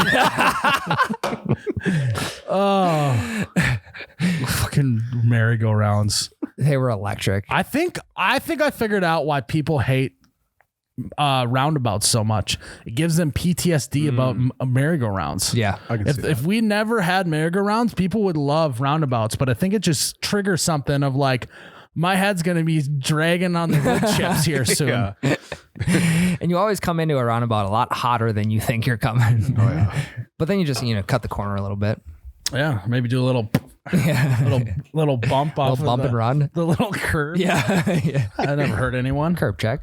Oh. Fucking merry-go-rounds. They were electric. I think I figured out why people hate roundabouts so much. It gives them PTSD about merry-go-rounds. Yeah. I can see that. If we never had merry-go-rounds, people would love roundabouts. But I think it just triggers something of like, my head's gonna be dragging on the wood chips here soon. Yeah. And you always come into a roundabout a lot hotter than you think you're coming. Oh, yeah. But then you just, cut the corner a little bit. Yeah, maybe do a little Yeah. little bump off Little bump of and run. the little curve. Yeah. Yeah. I never hurt anyone. Curb check.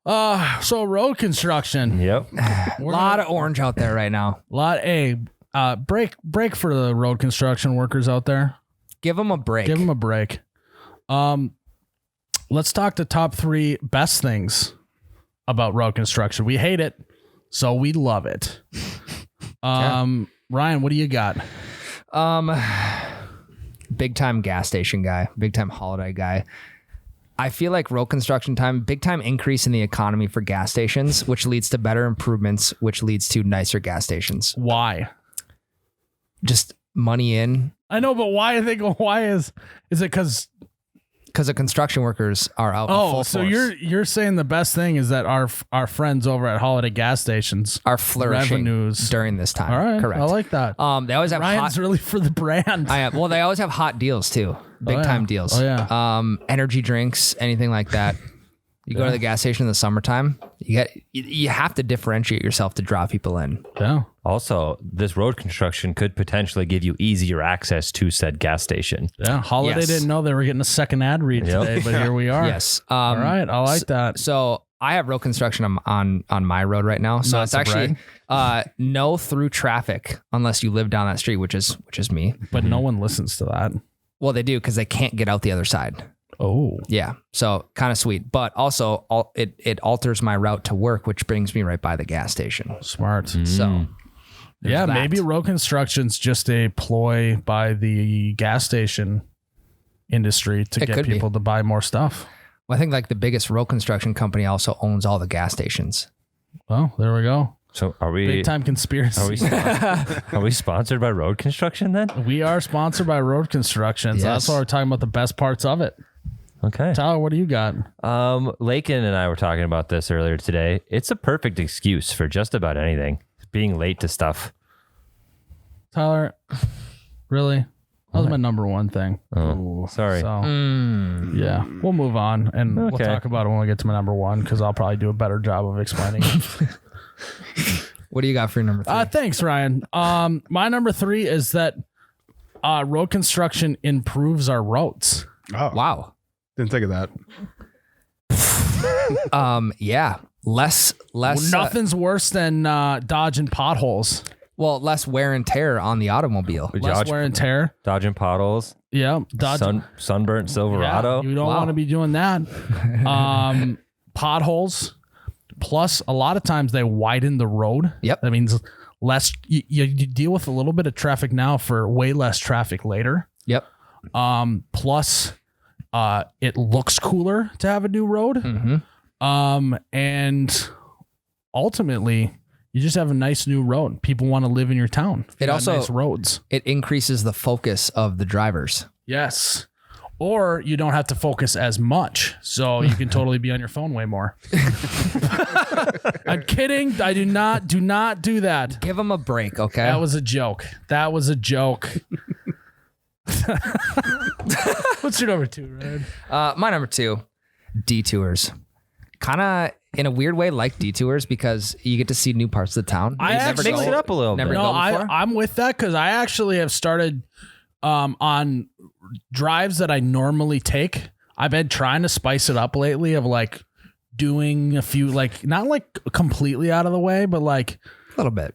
So road construction. Yep. A lot of orange out there right now. Break for the road construction workers out there. Give them a break. Give them a break. Let's talk the top 3 best things about road construction. We hate it, so we love it. Ryan, what do you got? Big time gas station guy, big time holiday guy. I feel like road construction time, big time increase in the economy for gas stations, which leads to better improvements, which leads to nicer gas stations. Why? Just money in, I know, but why? I think why is it because? because the construction workers are out. in Oh, full so force. you're saying the best thing is that our friends over at Holiday gas stations are flourishing revenues during this time. All right, Correct. I like that. They always have Ryan's really for the brand. well, they always have hot deals too. Big time deals. Oh, yeah. Energy drinks, anything like that. You go to the gas station in the summertime, you have to differentiate yourself to draw people in. Yeah. Also, this road construction could potentially give you easier access to said gas station. Yeah. Holiday Yes. didn't know they were getting a second ad read Yep. today, but here we are. Yes. All right. I like that. So I have road construction on my road right now. So Not it's to actually no through traffic unless you live down that street, which is me. But no one listens to that. Well, they do because they can't get out the other side. Oh. Yeah. So kind of sweet, but also it alters my route to work, which brings me right by the gas station. Smart. So Yeah, that. maybe road construction's just a ploy by the gas station industry to It get could be. people to buy more stuff. Well, I think like the biggest road construction company also owns all the gas stations. Well, there we go. So are we Big time conspiracy. are we sponsored by road construction then? We are sponsored by Road Construction. So that's Yes. why we're talking about the best parts of it. Okay. Tyler, what do you got? Lakin and I were talking about this earlier today. It's a perfect excuse for just about anything. Being late to stuff. Tyler, really? That was my number one thing. Oh, sorry. So, yeah, we'll move on and we'll Okay. talk about it when we get to my number one because I'll probably do a better job of explaining it. What do you got for your number 3? Thanks, Ryan. My number 3 is that road construction improves our roads. Oh, Wow. didn't think of that. Yeah. Less Nothing's worse than dodging potholes. less wear and tear on the automobile. Less wear and tear. Dodging potholes. Yeah, dodging. Sunburnt Silverado. Yeah, you don't Wow. want to be doing that. Potholes. Plus, a lot of times they widen the road. Yep. That means less. You deal with a little bit of traffic now for way less traffic later. Yep. Plus, it looks cooler to have a new road. And ultimately, you just have a nice new road. People want to live in your town. It You got also- nice roads. It increases the focus of the drivers. Yes. Or you don't have to focus as much. So you can totally be on your phone way more. I'm kidding. I do not do that. Give them a break, okay? That was a joke. What's your number 2, Ryan? My number 2, detours. Kind of in a weird way like detours because you get to see new parts of the town. I You actually- Mix it up a little Never bit. go No, before? I'm with that because I actually have started on drives that I normally take. I've been trying to spice it up lately of like doing a few, like not like completely out of the way, but like, A little bit.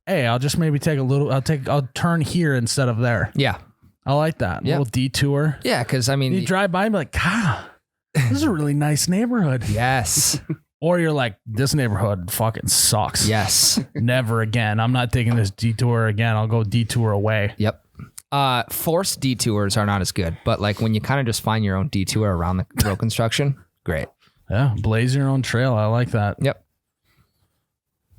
hey, I'll just maybe take a little, I'll turn here instead of there. Yeah. I like that. Yeah. Little detour. Yeah, because I mean, You drive by and be like, God, this is a really nice neighborhood. yes. Or you're like, this neighborhood fucking sucks. Yes. Never again. I'm not taking this detour again. I'll go detour away. Yep. Forced detours are not as good, but like when you kind of just find your own detour around the road construction, great. Yeah. Blaze your own trail. I like that. Yep.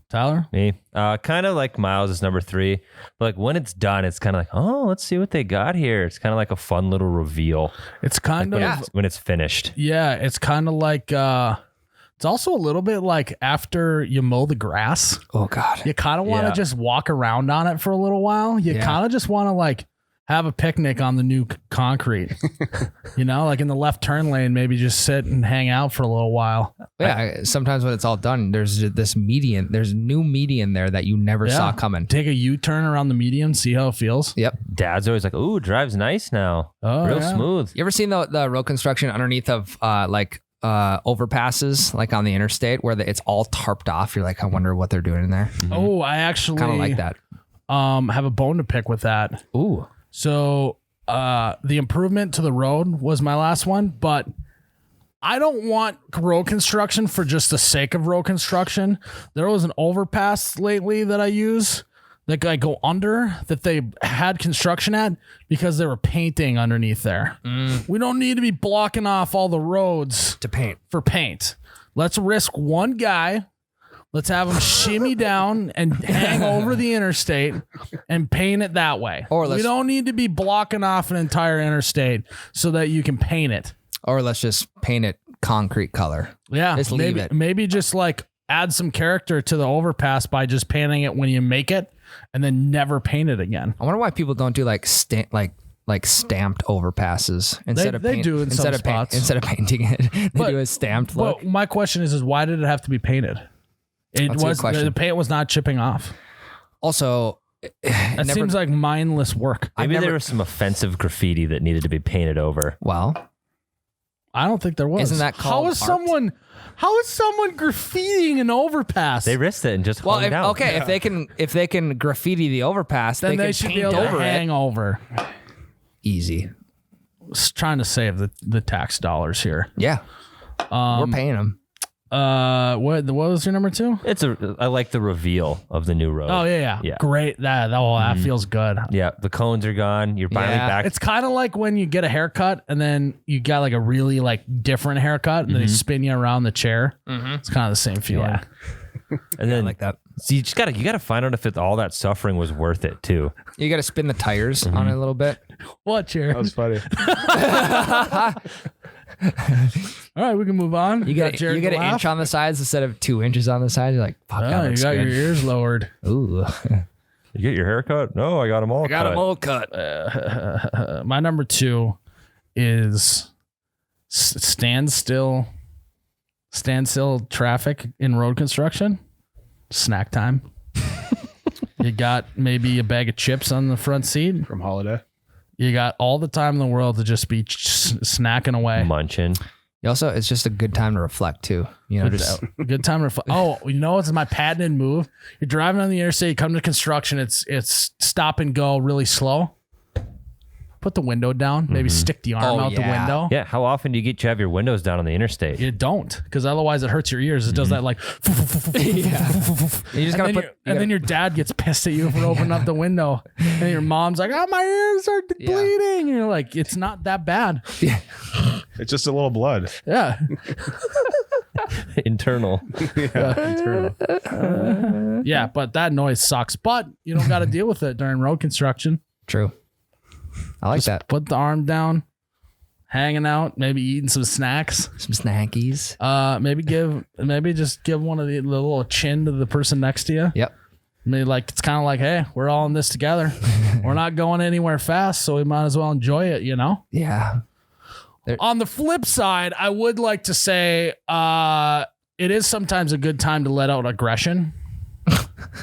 Tyler? Me, kind of like Miles is number 3, but like when it's done, it's kind of like, oh, let's see what they got here. It's kind of like a fun little reveal It's kind of, when it's finished. yeah, it's kind of like, it's also a little bit like after you mow the grass, Oh God. you kind of want to Yeah. just walk around on it for a little while. You Yeah. kind of just want to like have a picnic on the new concrete, like in the left turn lane, maybe just sit and hang out for a little while. Yeah. Sometimes when it's all done, there's this median. There's new median there that you never saw coming. Take a U-turn around the median, see how it feels. Yep. Dad's always like, ooh, drives nice now. Oh, Real yeah. smooth. You ever seen the road construction underneath of overpasses like on the interstate where it's all tarped off? You're like, I wonder what they're doing in there. Oh, I actually Kind of like that. have a bone to pick with that. Ooh. So the improvement to the road was my last one, but I don't want road construction for just the sake of road construction. There was an overpass lately that I use that I go under that they had construction at because they were painting underneath there. We don't need to be blocking off all the roads To paint. for paint. Let's risk one guy. Let's have him shimmy down and hang over the interstate and paint it that way. Or we let's- don't need to be blocking off an entire interstate so that you can paint it. Or let's just paint it concrete color. Yeah. Just leave it. Maybe just like add some character to the overpass by just painting it when you make it and then never paint it again. I wonder why people don't do like stamped overpasses instead of they do in some spots. instead of painting it. They But- do a stamped look. But my question is why did it have to be painted? It That's a good was question. the paint was not chipping off. Also, That seems like mindless work. Maybe never- there was some offensive graffiti that needed to be painted over. well, I don't think there was. Isn't that called how is art? how is someone graffitiing an overpass? They risked it and just hung down. okay, if they can graffiti the overpass, then they can should be paint able to over hang it. over. Easy. Just trying to save the tax dollars here. Yeah, we're paying them. What was your number 2? I like the reveal of the new road. Oh yeah. Yeah. Great. That feels good. Yeah, the cones are gone. You're finally Yeah. back. It's kind of like when you get a haircut and then you got like a really like different haircut and then they spin you around the chair. It's kind of the same feeling. Yeah. And then like that. So you gotta find out if all that suffering was worth it too. You got to spin the tires on it a little bit. What chair? That was funny. All right, we can move on. You get Jared an to laugh. inch on the sides instead of 2 inches on the side. You're like, fuck, Oh, that you looks got good. your ears lowered. Ooh, You get your hair cut? No, I got them all got cut. them all cut. My number 2 is standstill traffic in road construction. Snack time. You got maybe a bag of chips on the front seat. From Holiday. You got all the time in the world to just be snacking away. Munching. You also, it's just a good time to reflect too. You know, just Good time to reflect. Oh, you know what's my patented move? You're driving on the interstate, you come to construction, it's stop and go really slow. Put the window down, maybe stick the arm Oh, out the yeah. window. Yeah, how often do you get to have your windows down on the interstate? You don't, because otherwise it hurts your ears. It does that like, you just gotta put. then your dad gets pissed at you for opening up the window, and your mom's like, "Oh, my ears are bleeding." And you're like, "It's not that bad." It's just a little blood. Yeah, Internal. Internal. yeah, but that noise sucks. But you don't got to deal with it during road construction. True. I like that. Put the arm down, hanging out, maybe eating some snacks. Some snackies. Maybe just give one of the little chin to the person next to you. Yep. Maybe like it's kind of like, hey, we're all in this together. We're not going anywhere fast, so we might as well enjoy it, you know? Yeah. On the flip side, I would like to say it is sometimes a good time to let out aggression.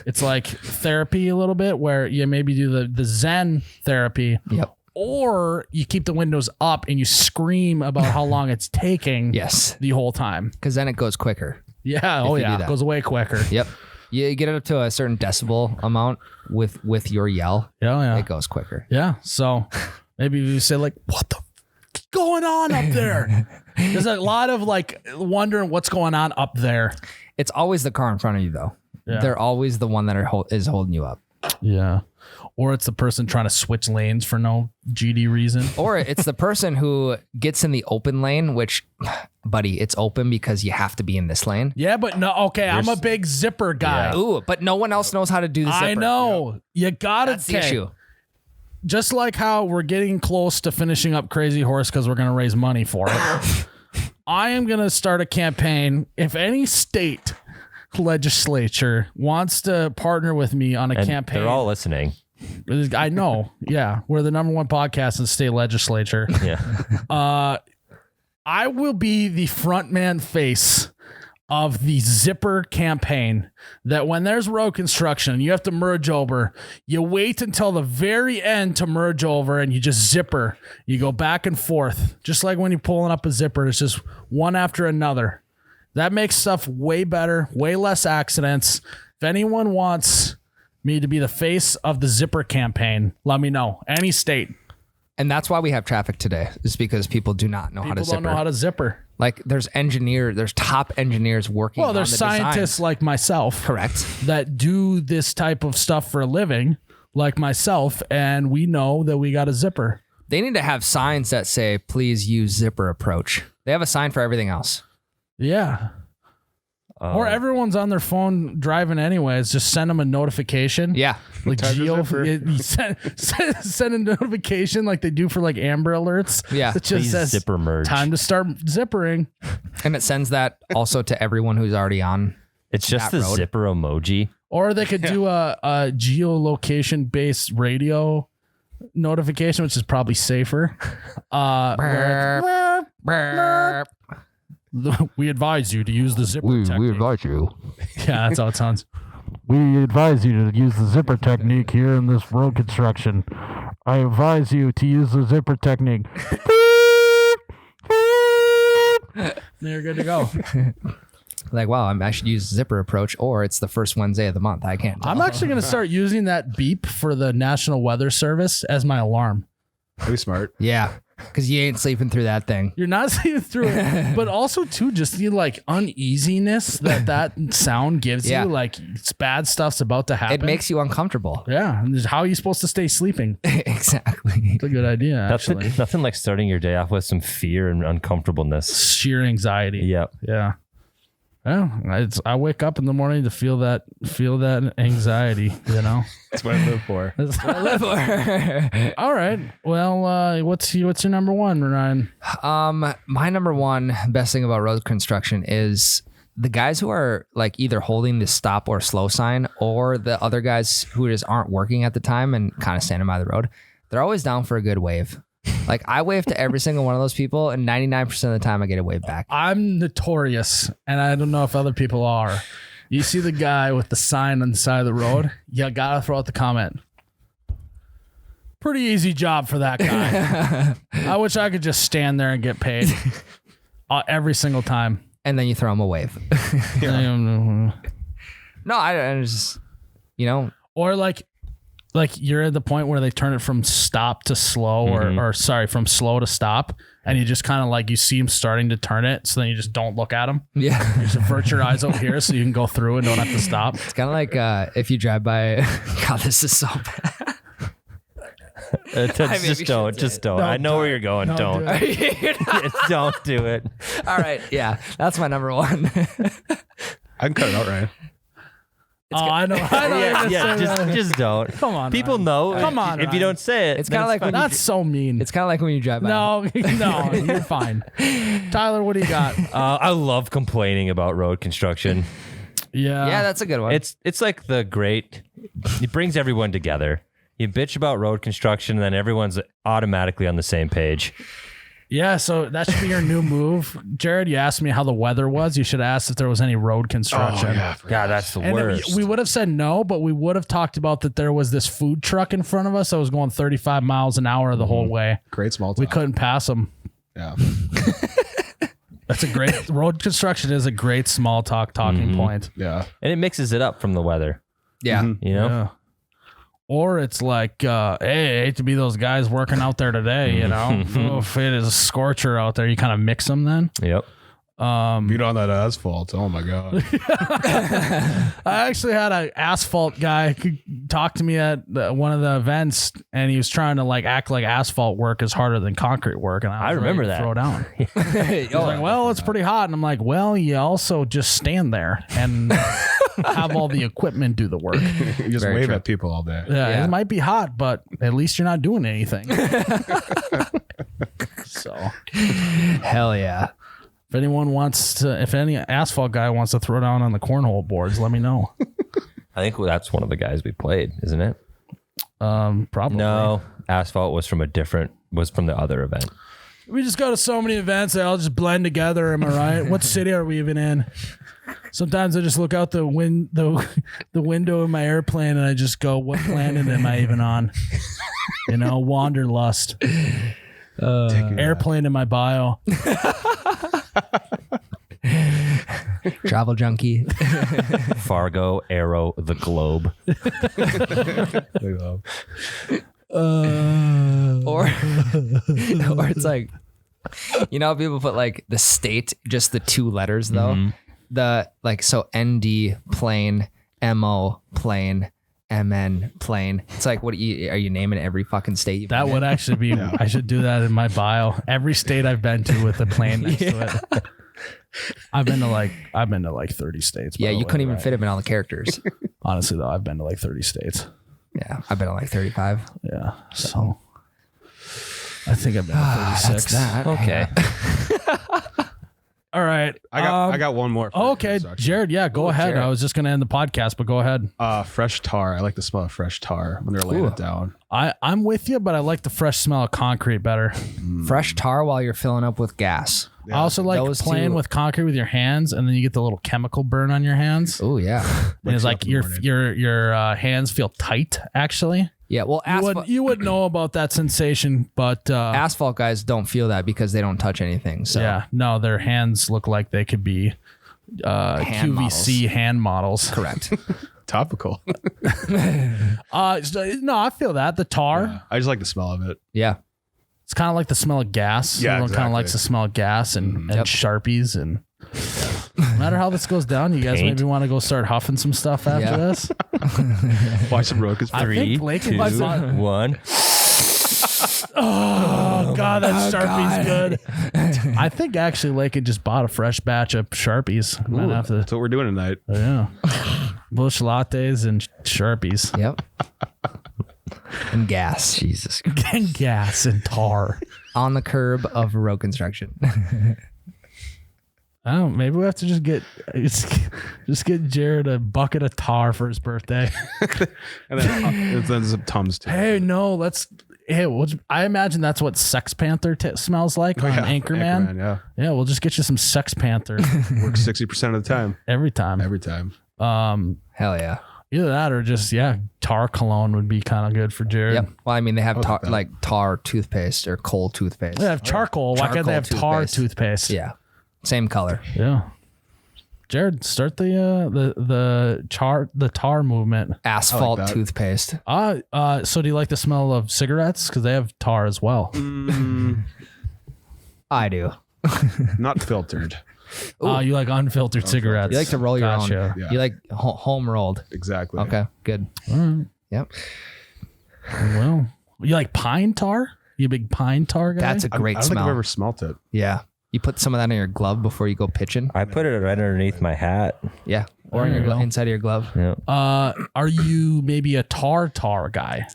It's like therapy a little bit where you maybe do the Zen therapy. Yep. Or you keep the windows up and you scream about how long it's taking Yes. the whole time. Because then it goes quicker. Yeah. you do It that. goes way quicker. Yep. You get it up to a certain decibel amount with your yell. Yeah. It goes quicker. Yeah. So maybe you say like, what the f- going on up there? There's a lot of like wondering what's going on up there. It's always the car in front of you, though. Yeah. They're always the one that is holding you up. Yeah. Or it's the person trying to switch lanes for no GD reason. Or it's the person who gets in the open lane, which, buddy, it's open because you have to be in this lane. Yeah, but no, okay, I'm a big zipper guy. Yeah. Ooh, but no one else knows how to do the zipper. I know. You gotta That's the issue. Just like how we're getting close to finishing up Crazy Horse because we're going to raise money for it. I am going to start a campaign. If any state legislature wants to partner with me on a And campaign, they're all listening. I know. Yeah. We're the #1 podcast in the state legislature. Yeah. I will be the frontman face of the zipper campaign, that when there's road construction, you have to merge over. You wait until the very end to merge over and you just zipper. You go back and forth. Just like when you're pulling up a zipper, it's just one after another. That makes stuff way better, way less accidents. If anyone wants me to be the face of the zipper campaign, let me know. Any state. And that's why we have traffic today, is because people do not know how to People zipper. don't know how to zipper. Like there's top engineers working Well, on there's the scientists designs. like myself. Correct. That do this type of stuff for a living, like myself, and we know that we got a zipper. They need to have signs that say, please use zipper approach. They have a sign for everything else. Yeah. Or everyone's on their phone driving anyways. Just send them a notification. Yeah. Like Time to Geo, zipper. you send a notification like they do for like Amber Alerts. Yeah. That just Please says zipper merge. time to start zippering. And it sends that also to everyone who's already on. It's just that the road. zipper emoji. Or they could do a geolocation based radio notification, which is probably safer. We advise you to use the zipper technique. invite you. Yeah, that's how it sounds. We advise you to use the zipper technique here in this road construction. I advise you to use the zipper technique. You're good to go. Like, wow, I should use zipper approach, or it's the first Wednesday of the month. I can't tell. I'm actually going to start using that beep for the National Weather Service as my alarm. Pretty smart. Yeah, because you ain't sleeping through that thing. You're not seeing through it, but also too just the like uneasiness that sound gives Yeah. you. Like it's bad stuff's about to happen. It makes you uncomfortable. yeah. And how are you supposed to stay sleeping? Exactly. It's a good idea, actually. Nothing like starting your day off with some fear and uncomfortableness. Sheer anxiety. Yep. Yeah. Well, I wake up in the morning to feel that anxiety, you know. That's what I live for. All right. Well, what's your number one, Ryan? My number one best thing about road construction is the guys who are like either holding the stop or slow sign, or the other guys who just aren't working at the time and kind of standing by the road. They're always down for a good wave. Like I wave to every single one of those people, and 99% of the time I get a wave back. I'm notorious, and I don't know if other people are. You see the guy with the sign on the side of the road, you gotta throw out the comment. Pretty easy job for that guy. I wish I could just stand there and get paid every single time. And then you throw them a wave. No, I just, Or like you're at the point where they turn it from stop to slow, or sorry, from slow to stop, and you just kind of like you see them starting to turn it, so then you just don't look at them. yeah. You just avert your eyes over here so you can go through and don't have to stop. It's kind of like if you drive by, God, this is so bad. Just don't. Just don't. I know where you're going. Don't. Don't do it. All right. Yeah. That's my number one. I can cut it out, Ryan. I know. Just don't. Come on, People Ryan. know. Come on, If you Ryan. don't say it, It's then kinda like fine. when That's so mean. It's kind of like when you drive by. No, you're fine. Tyler, what do you got? I love complaining about road construction. Yeah. Yeah, that's a good one. It's like the great. It brings everyone together. You bitch about road construction, and then everyone's automatically on the same page. Yeah, so that should be your new move. Jared, you asked me how the weather was. You should ask if there was any road construction. God, that's the And worst. we would have said no, but we would have talked about that there was this food truck in front of us that was going 35 miles an hour the whole way. Great small talk. We couldn't pass them. Yeah. That's a great road construction is a great small talking point. Yeah. And it mixes it up from the weather. yeah. You know. Yeah. Or it's like, hey, I hate to be those guys working out there today, you know? If it is a scorcher out there, you kind of mix them then. Yep. Beat on that asphalt. Oh my god. I actually had an asphalt guy talk to me at one of the events, and he was trying to like act like asphalt work is harder than concrete work, and I was remember ready to that. throw down. He's like, well, it's pretty hot, and I'm like, well, you also just stand there and have all the equipment do the work. You just Very wave true. at people all day. Yeah, Yeah. it might be hot, but at least you're not doing anything. So, Hell yeah. if anyone wants to, if any asphalt guy wants to throw down on the cornhole boards, let me know. I think that's one of the guys we played, isn't it? Probably. No, asphalt was from the other event. We just go to so many events, they all just blend together. Am I right? What city are we even in? Sometimes I just look out the window of my airplane and I just go, what planet am I even on? You know, wanderlust. Airplane in my bio. Travel junkie. Fargo, Arrow, the Globe. Or it's like, you know how people put like the state, just the two letters though? The like, so ND plane, MO plane, MN plane. It's like, what are you naming every fucking state? You've That been would in? actually be, I should do that in my bio. Every state I've been to with a plane next to it. I've been to like 30 states. by Yeah, the you way, couldn't even right? fit them in all the characters. Honestly though, I've been to like 30 states. Yeah, I've been on like 35. Yeah. So I think I've been to 36. That's that. Okay. All right. I got one more. for Okay, you, actually. Jared. Yeah, go ahead. Jared. I was just going to end the podcast, but go ahead. Fresh tar. I like the smell of fresh tar when they're laying Ooh. it down. I'm with you, but I like the fresh smell of concrete better. Fresh tar while you're filling up with gas. I also like those playing two- with concrete with your hands, and then you get the little chemical burn on your hands. Oh yeah. And it's you like up in the morning. your hands feel tight. Actually, Yeah. Well, you would know about that sensation, but asphalt guys don't feel that because they don't touch anything. So yeah, no, their hands look like they could be Hand QVC hand models. correct. Topical. No, I feel that the tar. I just like the smell of it. Yeah. It's kind of like the smell of gas. Yeah, Everyone kind of exactly. likes the smell of gas and Yep. Sharpies and. No matter how this goes down, you guys Paint. maybe want to go start huffing some stuff after Yeah. this. Watch some Rokas. I think 3, Blake 2, and my 1. Oh God, that Sharpie's good. I think actually Lake had just bought a fresh batch of Sharpies. Might have to, That's what we're doing tonight. yeah. Bush lattes and Sharpies. Yep. And gas. Jesus. And gas and tar. On the curb of road construction. I don't know, maybe we have to just get Jared a bucket of tar for his birthday. And then some Tums too. Hey, no, I imagine that's what Sex Panther smells like on Anchorman. Yeah. Yeah, we'll just get you some Sex Panther Works 60% of the time. every time. Every time. Hell yeah. Either that or just tar cologne would be kind of good for Jared. Yep. Well, I mean, they have tar, that. like tar toothpaste or coal toothpaste. They have charcoal. Why can't they have Charcoal tar toothpaste. toothpaste? Yeah. Same color. Yeah. Jared, start the tar movement. Asphalt that. toothpaste. So do you like the smell of cigarettes? Because they have tar as well. I do. Not filtered. You like unfiltered cigarettes. You like to roll your Gotcha. own. Yeah. You like home rolled. Exactly. Okay. Good. Yep. Well, you like pine tar? You a big pine tar guy? That's a great I don't think smell. I've ever smelt it. Yeah. You put some of that in your glove before you go pitching. I put it right underneath my hat. Yeah. Or in There your you go. inside of your glove. Yeah. Are you maybe a tar guy?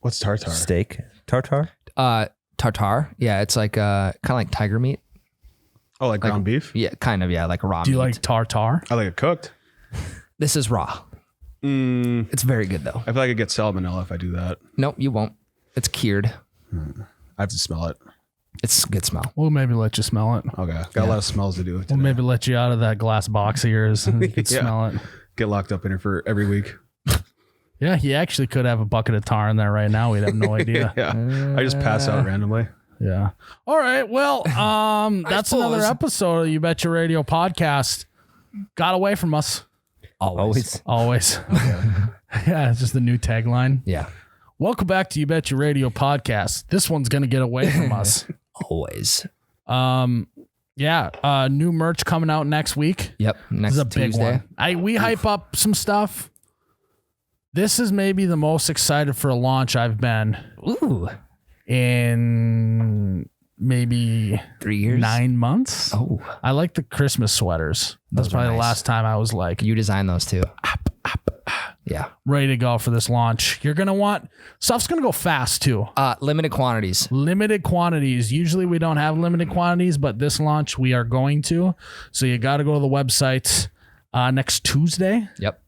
What's tartar? Steak. Tartar? Tartar. Yeah. It's like kind of like tiger meat. Oh, like ground beef? Yeah. Kind of. Yeah. Like raw Do you meat. like tartar? I like it cooked. This is raw. It's very good though. I feel like I get salmonella if I do that. Nope. You won't. It's cured. I have to smell it. It's a good smell. We'll maybe let you smell it. Okay. Got a lot of smells to do with We'll today. maybe let you out of that glass box of yours and you can Yeah. smell it. Get locked up in here for every week. Yeah, he actually could have a bucket of tar in there right now. We'd have no idea. Yeah. I just pass out randomly. Yeah. All right. Well, that's another suppose. episode of You Bet Your Radio podcast. Got away from us. Always. Always. Yeah, it's just the new tagline. Yeah. Welcome back to You Bet Your Radio podcast. This one's gonna get away from us. Always. Yeah, new merch coming out next week. Yep. This Next is a big Tuesday. one. We hype up some stuff. This is maybe the most excited for a launch I've been Ooh. in maybe 3 years. 9 months. Oh. I like the Christmas sweaters. That's Those are probably the nice. last time I was like You designed those too. Yeah. ready to go for this launch. You're gonna want stuff's gonna go fast too. Limited quantities. Limited quantities. Usually we don't have limited quantities, but this launch we are going to. So you got to go to the website next Tuesday. Yep.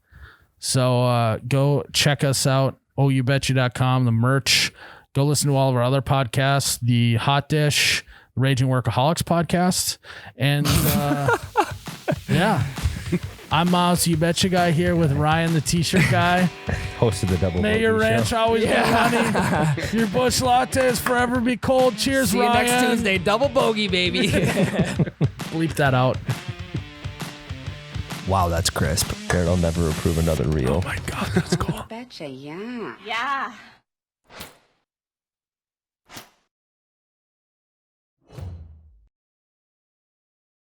So go check us out. OUBetcha.com, the merch. Go listen to all of our other podcasts, the Hot Dish, the Raging Workaholics podcast. And yeah. I'm Miles, You Betcha guy here with Ryan, the t-shirt guy. Hosted the double. May your bogey ranch show. always be honey. Your bush lattes forever be cold. Cheers, See you Ryan. next Tuesday. Double bogey, baby. Bleep that out. Wow, that's crisp. Garrett will never approve another reel. Oh my God, that's cool. Betcha, yeah. Yeah.